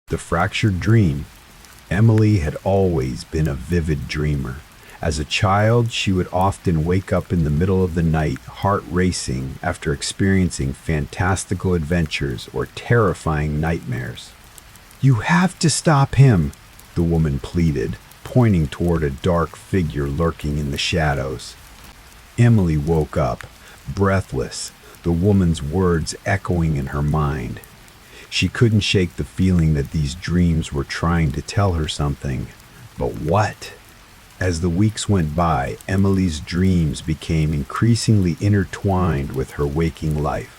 The fractured dream. Emily had always been a vivid dreamer. As a child, she would often wake up in the middle of the night, heart racing, after experiencing fantastical adventures or terrifying nightmares. "You have to stop him," the woman pleaded, pointing toward a dark figure lurking in the shadows. Emily woke up, breathless, the woman's words echoing in her mind. She couldn't shake the feeling that these dreams were trying to tell her something. But what? As the weeks went by, Emily's dreams became increasingly intertwined with her waking life.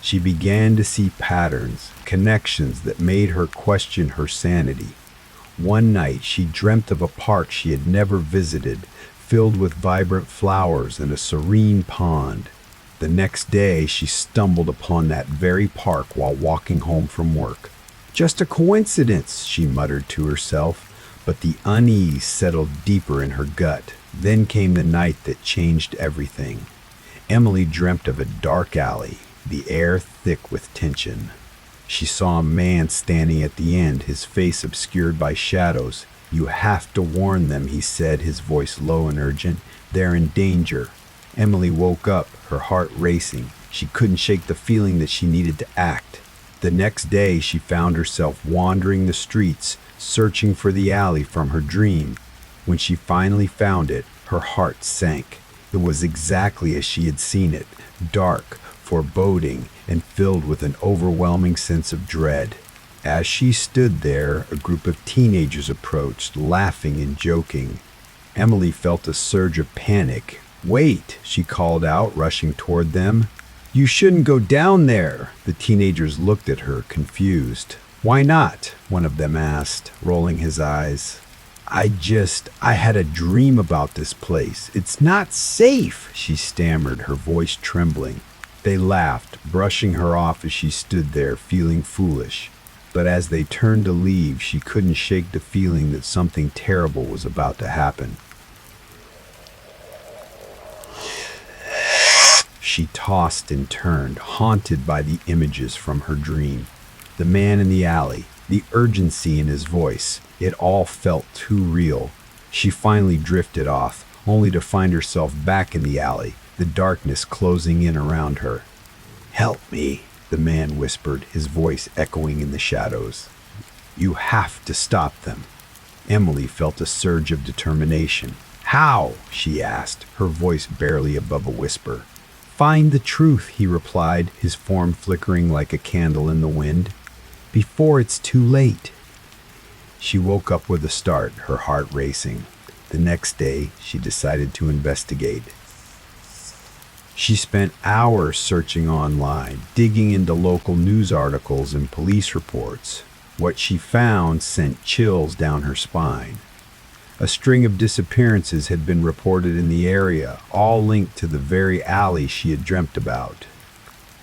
She began to see patterns, connections that made her question her sanity. One night, she dreamt of a park she had never visited, filled with vibrant flowers and a serene pond. The next day, she stumbled upon that very park while walking home from work. "Just a coincidence," she muttered to herself, but the unease settled deeper in her gut. Then came the night that changed everything. Emily dreamt of a dark alley, the air thick with tension. She saw a man standing at the end, his face obscured by shadows. "You have to warn them," he said, his voice low and urgent. "They're in danger." Emily woke up, her heart racing. She couldn't shake the feeling that she needed to act. The next day, she found herself wandering the streets, searching for the alley from her dream. When she finally found it, her heart sank. It was exactly as she had seen it, dark, foreboding, and filled with an overwhelming sense of dread. As she stood there, a group of teenagers approached, laughing and joking. Emily felt a surge of panic. "Wait," she called out, rushing toward them. "You shouldn't go down there." The teenagers looked at her, confused. "Why not?" one of them asked, rolling his eyes. I had a dream about this place. It's not safe," she stammered, her voice trembling. They laughed, brushing her off as she stood there, feeling foolish. But as they turned to leave, she couldn't shake the feeling that something terrible was about to happen. She tossed and turned, haunted by the images from her dream. The man in the alley, the urgency in his voice, it all felt too real. She finally drifted off, only to find herself back in the alley, the darkness closing in around her. "Help me," the man whispered, his voice echoing in the shadows. "You have to stop them." Emily felt a surge of determination. "How?" she asked, her voice barely above a whisper. "Find the truth," he replied, his form flickering like a candle in the wind. "Before it's too late." She woke up with a start, her heart racing. The next day, she decided to investigate. She spent hours searching online, digging into local news articles and police reports. What she found sent chills down her spine. A string of disappearances had been reported in the area, all linked to the very alley she had dreamt about.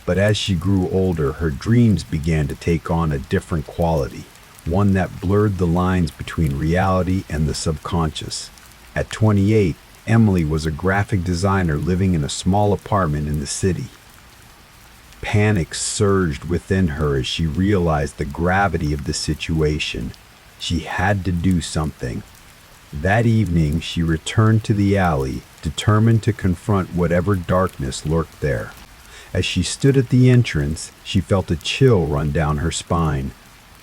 But as she grew older, her dreams began to take on a different quality, one that blurred the lines between reality and the subconscious. At 28, Emily was a graphic designer living in a small apartment in the city. Panic surged within her as she realized the gravity of the situation. She had to do something. That evening, she returned to the alley, determined to confront whatever darkness lurked there. As she stood at the entrance, she felt a chill run down her spine.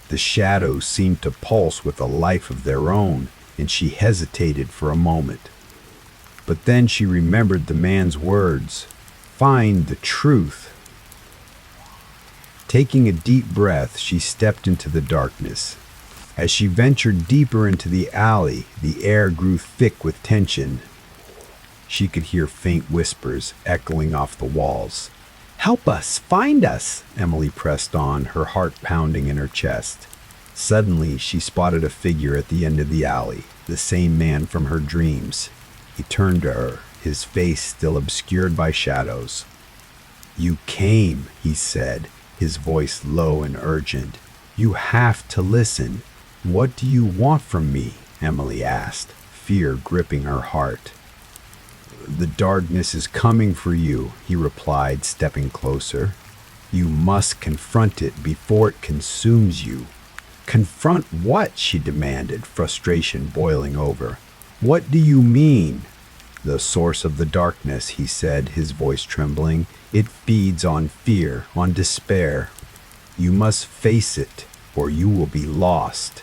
The shadows seemed to pulse with a life of their own, and she hesitated for a moment. But then she remembered the man's words, "Find the truth." Taking a deep breath, she stepped into the darkness. As she ventured deeper into the alley, the air grew thick with tension. She could hear faint whispers echoing off the walls. "Help us! Find us!" Emily pressed on, her heart pounding in her chest. Suddenly, she spotted a figure at the end of the alley, the same man from her dreams. He turned to her, his face still obscured by shadows. "You came," he said, his voice low and urgent. "You have to listen." "What do you want from me?" Emily asked, fear gripping her heart. "The darkness is coming for you," he replied, stepping closer. "You must confront it before it consumes you." Confront what? She demanded, frustration boiling over. What do you mean? The source of the darkness, he said, his voice trembling. It feeds on fear, on despair. You must face it, or you will be lost.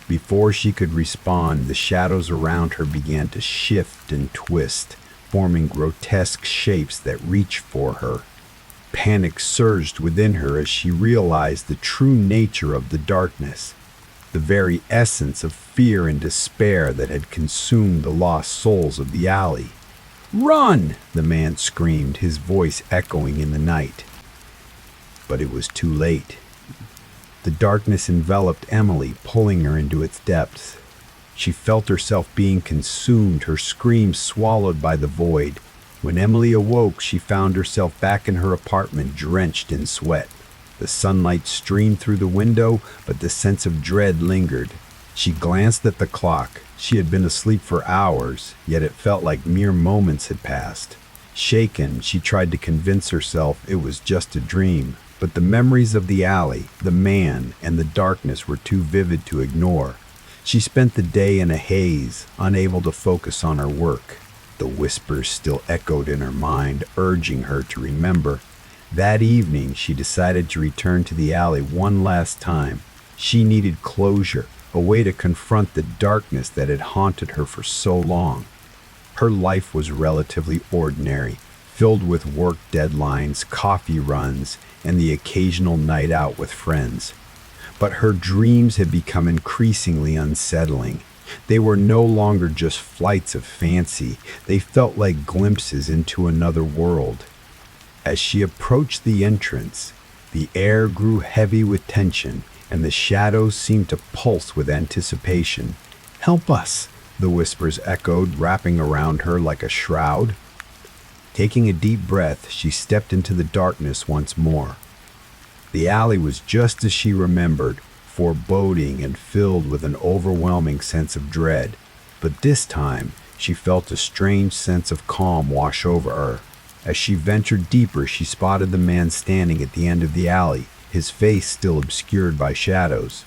Before she could respond, the shadows around her began to shift and twist, forming grotesque shapes that reached for her. Panic surged within her as she realized the true nature of the darkness, the very essence of fear and despair that had consumed the lost souls of the alley. "Run!" the man screamed, his voice echoing in the night. But it was too late. The darkness enveloped Emily, pulling her into its depths. She felt herself being consumed, her screams swallowed by the void. When Emily awoke, she found herself back in her apartment, drenched in sweat. The sunlight streamed through the window, but the sense of dread lingered. She glanced at the clock. She had been asleep for hours, yet it felt like mere moments had passed. Shaken, she tried to convince herself it was just a dream, but the memories of the alley, the man, and the darkness were too vivid to ignore. She spent the day in a haze, unable to focus on her work. The whispers still echoed in her mind, urging her to remember. That evening, she decided to return to the alley one last time. She needed closure, a way to confront the darkness that had haunted her for so long. Her life was relatively ordinary, filled with work deadlines, coffee runs, and the occasional night out with friends. But her dreams had become increasingly unsettling. They were no longer just flights of fancy. They felt like glimpses into another world. As she approached the entrance, the air grew heavy with tension, and the shadows seemed to pulse with anticipation. "Help us," the whispers echoed, wrapping around her like a shroud. Taking a deep breath, she stepped into the darkness once more. The alley was just as she remembered, foreboding and filled with an overwhelming sense of dread. But this time, she felt a strange sense of calm wash over her. As she ventured deeper, she spotted the man standing at the end of the alley, his face still obscured by shadows.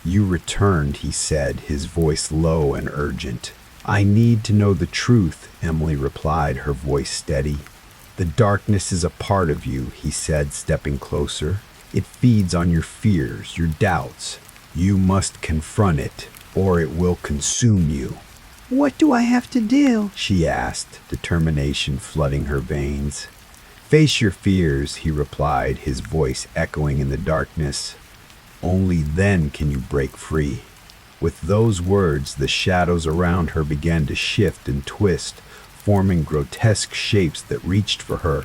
"You returned," he said, his voice low and urgent. "I need to know the truth," Emily replied, her voice steady. "The darkness is a part of you," he said, stepping closer. "It feeds on your fears, your doubts. You must confront it, or it will consume you." "What do I have to do?" she asked, determination flooding her veins. "Face your fears," he replied, his voice echoing in the darkness. "Only then can you break free." With those words, the shadows around her began to shift and twist, forming grotesque shapes that reached for her.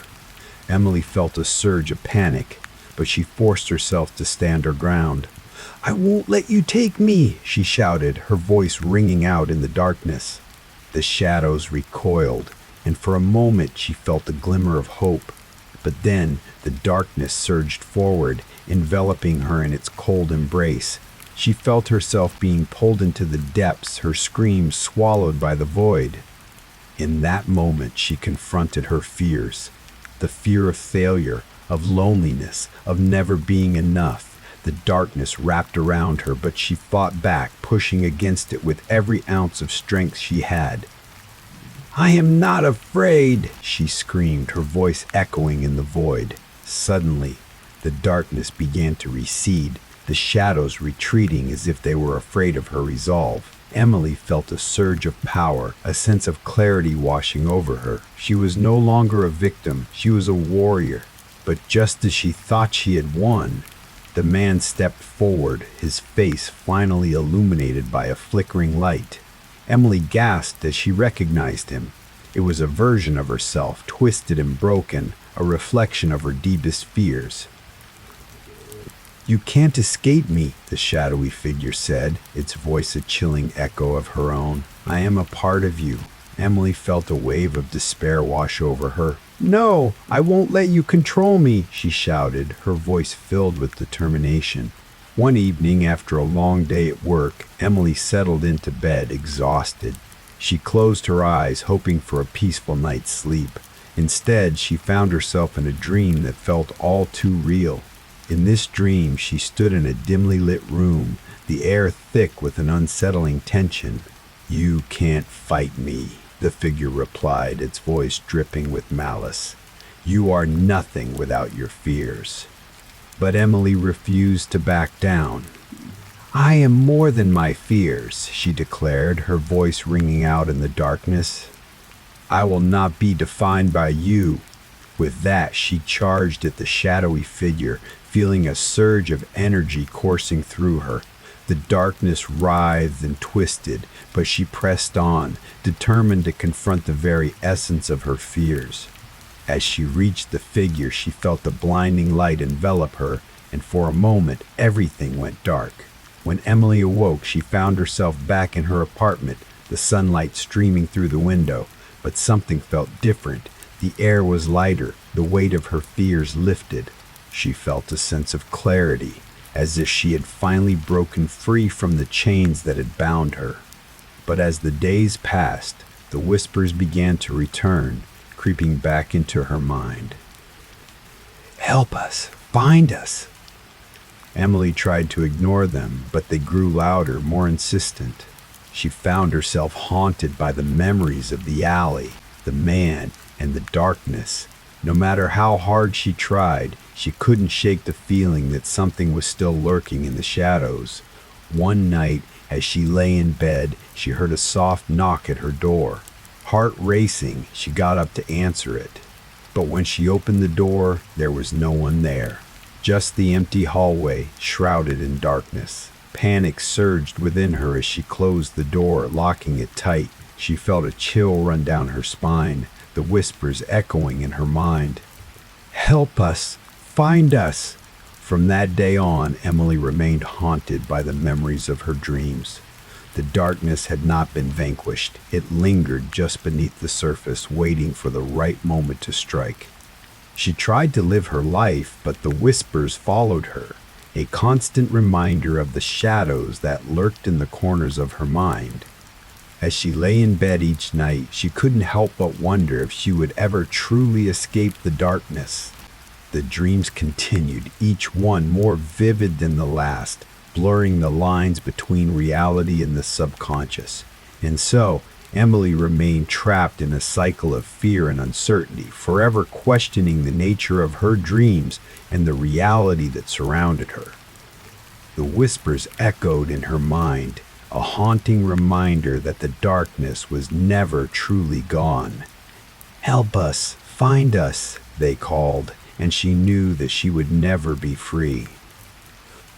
Emily felt a surge of panic, but she forced herself to stand her ground. "I won't let you take me," she shouted, her voice ringing out in the darkness. The shadows recoiled, and for a moment she felt a glimmer of hope. But then the darkness surged forward, enveloping her in its cold embrace. She felt herself being pulled into the depths, her screams swallowed by the void. In that moment, she confronted her fears. The fear of failure, of loneliness, of never being enough. The darkness wrapped around her, but she fought back, pushing against it with every ounce of strength she had. "I am not afraid," she screamed, her voice echoing in the void. Suddenly, the darkness began to recede, the shadows retreating as if they were afraid of her resolve. Emily felt a surge of power, a sense of clarity washing over her. She was no longer a victim, she was a warrior. But just as she thought she had won, the man stepped forward, his face finally illuminated by a flickering light. Emily gasped as she recognized him. It was a version of herself, twisted and broken, a reflection of her deepest fears. "You can't escape me," the shadowy figure said, its voice a chilling echo of her own. "I am a part of you." Emily felt a wave of despair wash over her. "No, I won't let you control me," she shouted, her voice filled with determination. One evening, after a long day at work, Emily settled into bed, exhausted. She closed her eyes, hoping for a peaceful night's sleep. Instead, she found herself in a dream that felt all too real. In this dream, she stood in a dimly lit room, the air thick with an unsettling tension. "You can't fight me," the figure replied, its voice dripping with malice. "You are nothing without your fears." But Emily refused to back down. "I am more than my fears," she declared, her voice ringing out in the darkness. "I will not be defined by you." With that, she charged at the shadowy figure, feeling a surge of energy coursing through her. The darkness writhed and twisted, but she pressed on, determined to confront the very essence of her fears. As she reached the figure, she felt the blinding light envelop her, and for a moment, everything went dark. When Emily awoke, she found herself back in her apartment, the sunlight streaming through the window, but something felt different. The air was lighter, the weight of her fears lifted. She felt a sense of clarity, as if she had finally broken free from the chains that had bound her. But as the days passed, the whispers began to return, creeping back into her mind. "Help us! Find us!" Emily tried to ignore them, but they grew louder, more insistent. She found herself haunted by the memories of the alley, the man, and the darkness. No matter how hard she tried, she couldn't shake the feeling that something was still lurking in the shadows. One night, as she lay in bed, she heard a soft knock at her door. Heart racing, she got up to answer it. But when she opened the door, there was no one there. Just the empty hallway, shrouded in darkness. Panic surged within her as she closed the door, locking it tight. She felt a chill run down her spine, the whispers echoing in her mind. "Help us! Find us!" From that day on, Emily remained haunted by the memories of her dreams. The darkness had not been vanquished. It lingered just beneath the surface, waiting for the right moment to strike. She tried to live her life, but the whispers followed her, a constant reminder of the shadows that lurked in the corners of her mind. As she lay in bed each night, she couldn't help but wonder if she would ever truly escape the darkness. The dreams continued, each one more vivid than the last, blurring the lines between reality and the subconscious. And so, Emily remained trapped in a cycle of fear and uncertainty, forever questioning the nature of her dreams and the reality that surrounded her. The whispers echoed in her mind, a haunting reminder that the darkness was never truly gone. "Help us, find us," they called, and she knew that she would never be free.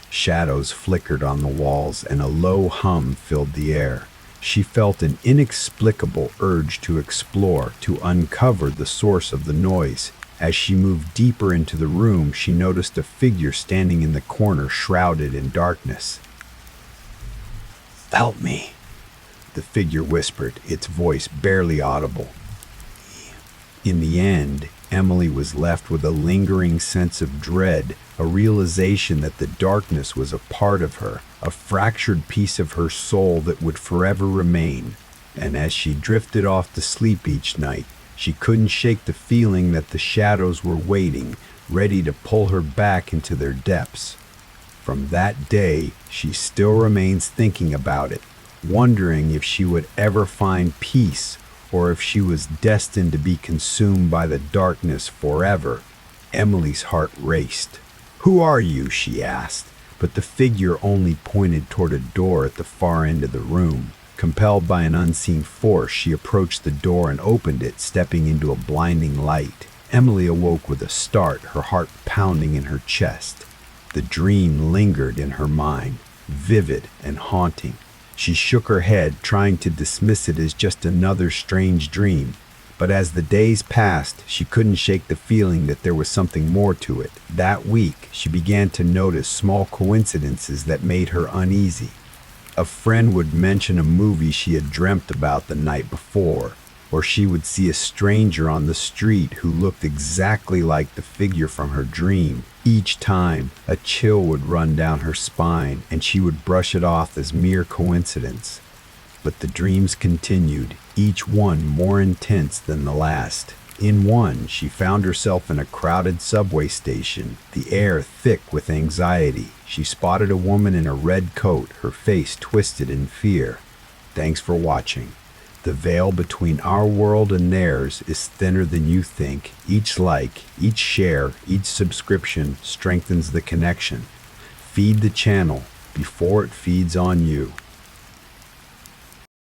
Shadows flickered on the walls and a low hum filled the air. She felt an inexplicable urge to explore, to uncover the source of the noise. As she moved deeper into the room, she noticed a figure standing in the corner, shrouded in darkness. "Help me," the figure whispered, its voice barely audible. In the end, Emily was left with a lingering sense of dread, a realization that the darkness was a part of her, a fractured piece of her soul that would forever remain. And as she drifted off to sleep each night, she couldn't shake the feeling that the shadows were waiting, ready to pull her back into their depths. From that day, she still remains thinking about it, wondering if she would ever find peace or if she was destined to be consumed by the darkness forever. Emily's heart raced. "Who are you?" she asked, but the figure only pointed toward a door at the far end of the room. Compelled by an unseen force, she approached the door and opened it, stepping into a blinding light. Emily awoke with a start, her heart pounding in her chest. The dream lingered in her mind, vivid and haunting. She shook her head, trying to dismiss it as just another strange dream. But as the days passed, she couldn't shake the feeling that there was something more to it. That week, she began to notice small coincidences that made her uneasy. A friend would mention a movie she had dreamt about the night before, or she would see a stranger on the street who looked exactly like the figure from her dream. Each time, a chill would run down her spine, and she would brush it off as mere coincidence. But the dreams continued, each one more intense than the last. In one, she found herself in a crowded subway station, the air thick with anxiety. She spotted a woman in a red coat, her face twisted in fear. Thanks for watching. The veil between our world and theirs is thinner than you think. Each like, each share, each subscription strengthens the connection. Feed the channel before it feeds on you.